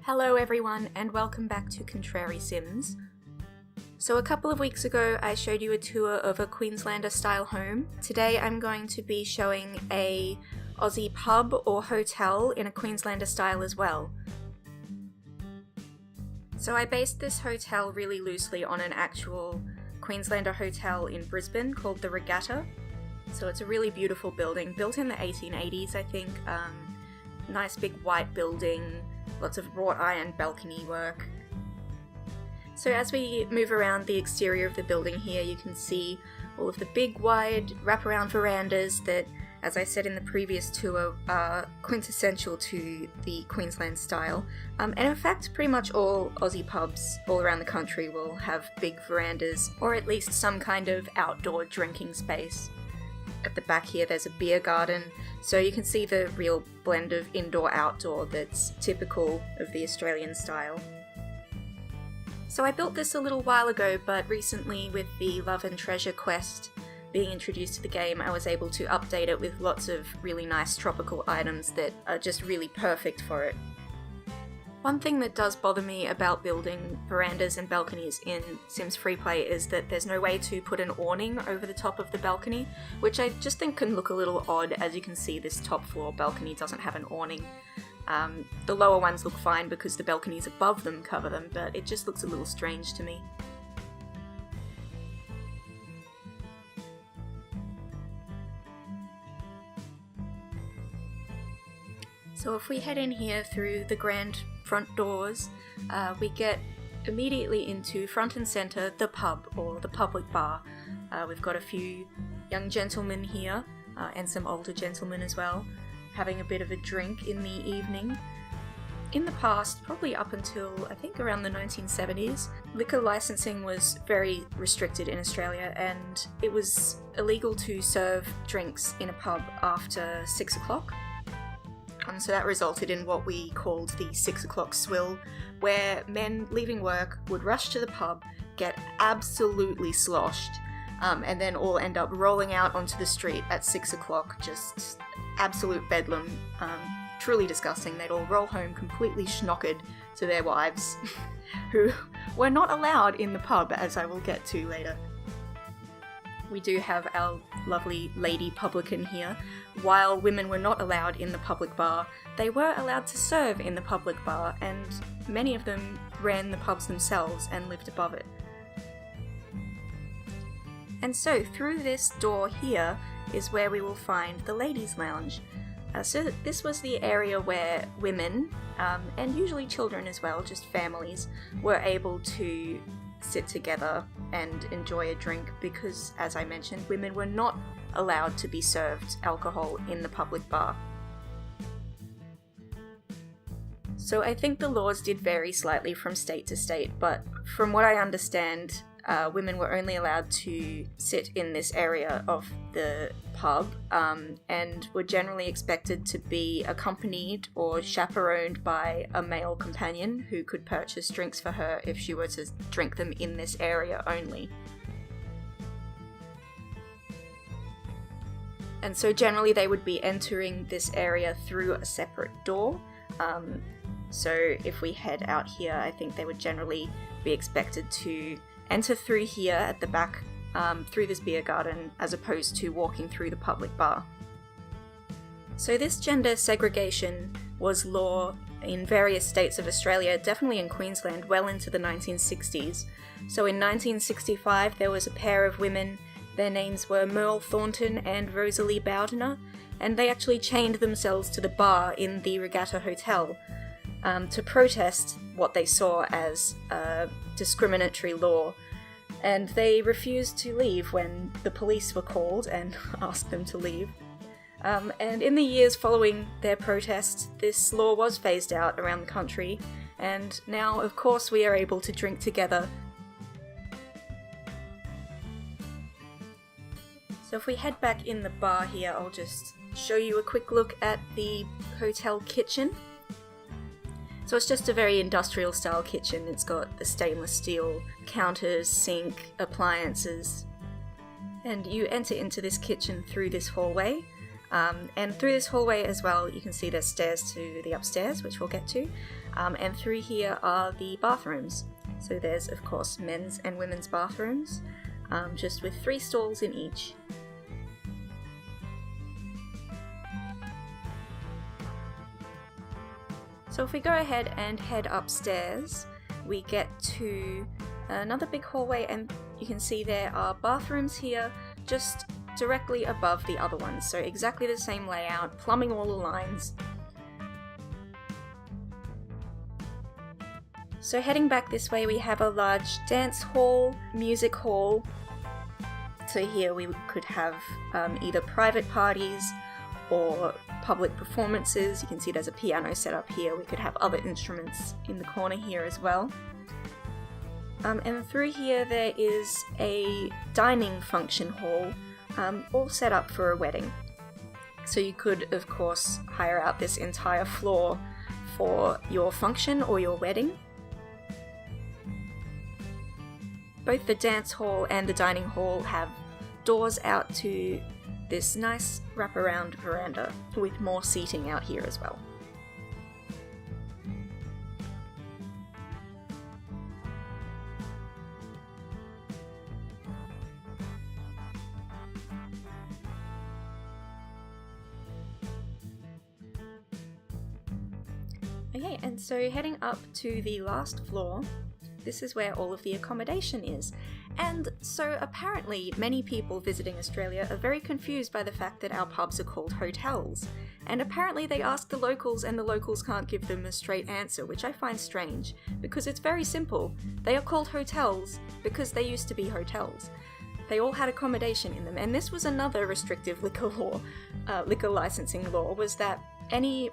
Hello everyone and welcome back to Contrary Sims. So a couple of weeks ago I showed you a tour of a Queenslander style home. Today I'm going to be showing a Aussie pub or hotel in a Queenslander style as well. So I based this hotel really loosely on an actual Queenslander hotel in Brisbane called the Regatta. So it's a really beautiful building, built in the 1880s I think. Nice big white building, lots of wrought iron balcony work. So as we move around the exterior of the building here, you can see all of the big wide wraparound verandas that, as I said in the previous tour, are quintessential to the Queensland style. And in fact, pretty much all Aussie pubs all around the country will have big verandas, or at least some kind of outdoor drinking space. At the back here there's a beer garden, so you can see the real blend of indoor-outdoor that's typical of the Australian style. So I built this a little while ago, but recently with the Love and Treasure quest being introduced to the game, I was able to update it with lots of really nice tropical items that are just really perfect for it. One thing that does bother me about building verandas and balconies in Sims Freeplay is that there's no way to put an awning over the top of the balcony, which I just think can look a little odd. As you can see, this top floor balcony doesn't have an awning. The lower ones look fine because the balconies above them cover them, but it just looks a little strange to me. So if we head in here through the grand front doors, we get immediately into front and centre the pub, or the public bar. We've got a few young gentlemen here, and some older gentlemen as well, having a bit of a drink in the evening. In the past, probably up until I think around the 1970s, liquor licensing was very restricted in Australia, and it was illegal to serve drinks in a pub after 6 o'clock. So that resulted in what we called the 6 o'clock swill, where men leaving work would rush to the pub, get absolutely sloshed, and then all end up rolling out onto the street at 6 o'clock, just absolute bedlam, truly disgusting. They'd all roll home completely schnockered to their wives, who were not allowed in the pub, as I will get to later. We do have our lovely lady publican here. While women were not allowed in the public bar, they were allowed to serve in the public bar, and many of them ran the pubs themselves and lived above it. And so through this door here is where we will find the ladies' lounge. So this was the area where women, and usually children as well, just families, were able to sit together and enjoy a drink because, as I mentioned, women were not allowed to be served alcohol in the public bar. So I think the laws did vary slightly from state to state, but from what I understand, women were only allowed to sit in this area of the pub, and were generally expected to be accompanied or chaperoned by a male companion who could purchase drinks for her if she were to drink them in this area only. And so generally they would be entering this area through a separate door. So if we head out here, I think they would generally be expected to enter through here at the back, through this beer garden, as opposed to walking through the public bar. So this gender segregation was law in various states of Australia, definitely in Queensland, well into the 1960s. So in 1965 there was a pair of women. Their names were Merle Thornton and Rosalie Bogner, and they actually chained themselves to the bar in the Regatta Hotel to protest what they saw as a discriminatory law. And they refused to leave when the police were called and asked them to leave. And in the years following their protest, this law was phased out around the country, and now, of course, we are able to drink together. So if we head back in the bar here, I'll just show you a quick look at the hotel kitchen. So it's just a very industrial style kitchen. It's got the stainless steel counters, sink, appliances. And you enter into this kitchen through this hallway. And through this hallway as well, you can see there's stairs to the upstairs, which we'll get to. And through here are the bathrooms. So there's, of course, men's and women's bathrooms, just with 3 stalls in each. So if we go ahead and head upstairs, we get to another big hallway, and you can see there are bathrooms here just directly above the other ones. So exactly the same layout, plumbing all the lines. So heading back this way, we have a large dance hall, music hall. So here we could have either private parties or public performances. You can see there's a piano set up here. We could have other instruments in the corner here as well. And through here there is a dining function hall, all set up for a wedding. So you could, of course, hire out this entire floor for your function or your wedding. Both the dance hall and the dining hall have doors out to this nice wraparound veranda with more seating out here as well. Okay, and so heading up to the last floor, this is where all of the accommodation is. And so apparently many people visiting Australia are very confused by the fact that our pubs are called hotels. And apparently they ask the locals and the locals can't give them a straight answer, which I find strange, because it's very simple. They are called hotels because they used to be hotels. They all had accommodation in them, and this was another restrictive liquor licensing law, was that any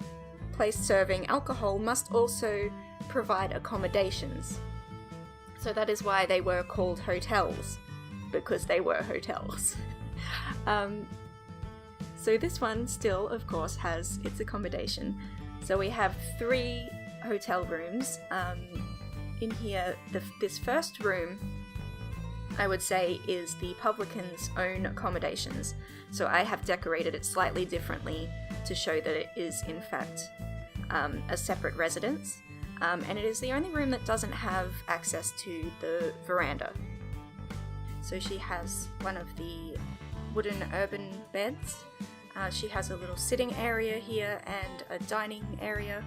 place serving alcohol must also provide accommodations. So that is why they were called hotels, because they were hotels. So this one still, of course, has its accommodation. So we have 3 hotel rooms. In here, this first room, I would say, is the publican's own accommodations. So I have decorated it slightly differently to show that it is, in fact, a separate residence. And it is the only room that doesn't have access to the veranda. So she has one of the wooden urban beds. She has a little sitting area here and a dining area,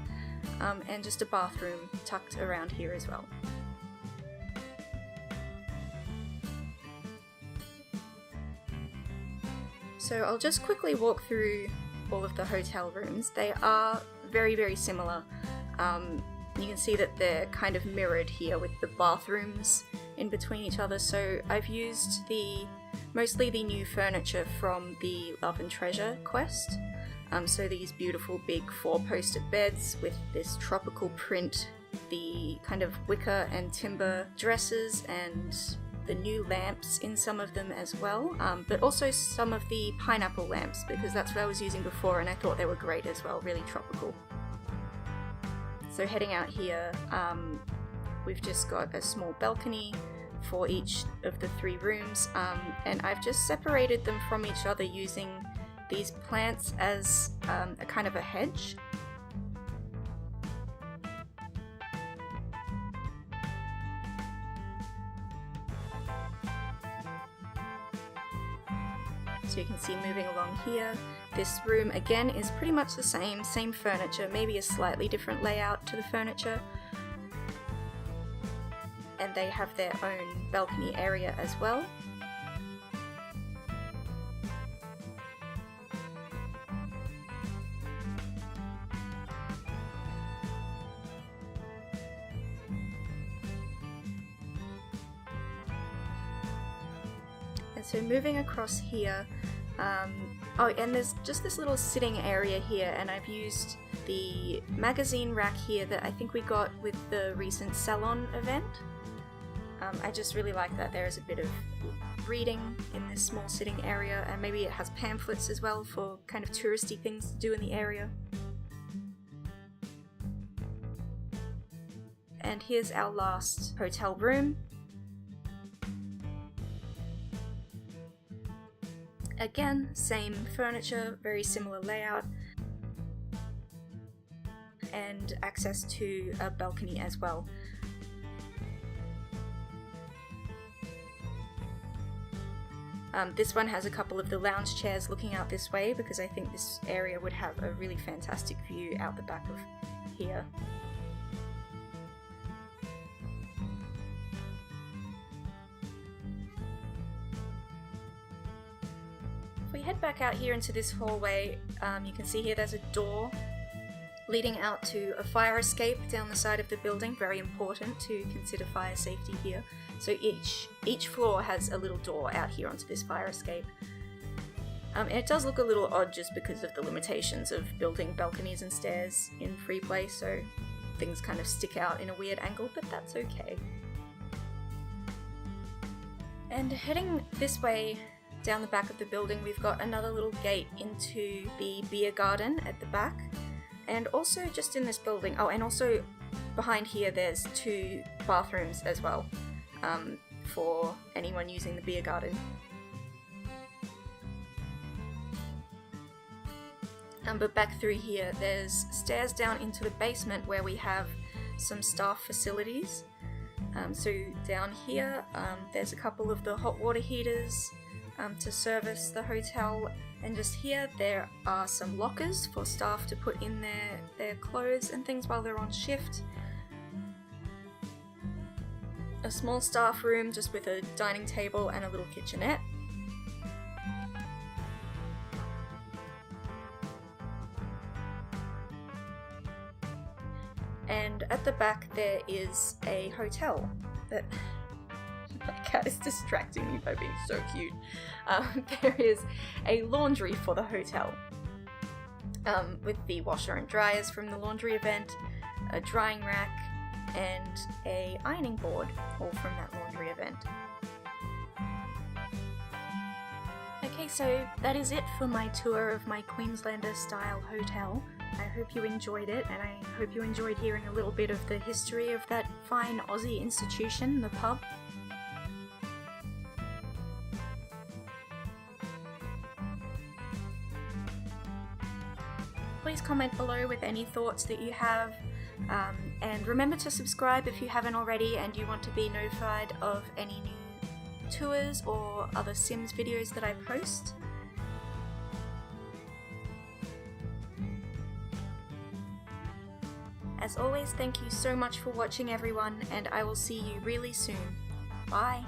and just a bathroom tucked around here as well. So I'll just quickly walk through all of the hotel rooms. They are very, very similar. You can see that they're kind of mirrored here with the bathrooms in between each other. So I've used mostly the new furniture from the Love and Treasure quest. So these beautiful big 4-poster beds with this tropical print, the kind of wicker and timber dresses, and the new lamps in some of them as well, but also some of the pineapple lamps, because that's what I was using before and I thought they were great as well, really tropical. So heading out here, we've just got a small balcony for each of the 3 rooms, and I've just separated them from each other using these plants as a kind of a hedge. So you can see moving along here, this room again is pretty much the same furniture, maybe a slightly different layout to the furniture. And they have their own balcony area as well. And so moving across here, oh, and there's just this little sitting area here, and I've used the magazine rack here that I think we got with the recent salon event. I just really like that there is a bit of reading in this small sitting area, and maybe it has pamphlets as well for kind of touristy things to do in the area. And here's our last hotel room. Again, same furniture, very similar layout, and access to a balcony as well. This one has a couple of the lounge chairs looking out this way because I think this area would have a really fantastic view out the back of here. If we head back out here into this hallway, you can see here there's a door leading out to a fire escape down the side of the building. Very important to consider fire safety here. So each floor has a little door out here onto this fire escape. And it does look a little odd just because of the limitations of building balconies and stairs in Freeplay, so things kind of stick out in a weird angle, but that's okay. And heading this way down the back of the building, we've got another little gate into the beer garden at the back. And also just in this building, oh, and also behind here there's 2 bathrooms as well, for anyone using the beer garden. But back through here there's stairs down into the basement where we have some staff facilities. So down here there's a couple of the hot water heaters to service the hotel. And just here there are some lockers for staff to put in their clothes and things while they're on shift. A small staff room just with a dining table and a little kitchenette. And at the back there is a hotel that... My cat is distracting me by being so cute. There is a laundry for the hotel, with the washer and dryers from the laundry event, a drying rack, and a ironing board, all from that laundry event. Okay, so that is it for my tour of my Queenslander style hotel. I hope you enjoyed it, and I hope you enjoyed hearing a little bit of the history of that fine Aussie institution, the pub. Please comment below with any thoughts that you have, and remember to subscribe if you haven't already and you want to be notified of any new tours or other Sims videos that I post. As always, thank you so much for watching everyone, and I will see you really soon. Bye!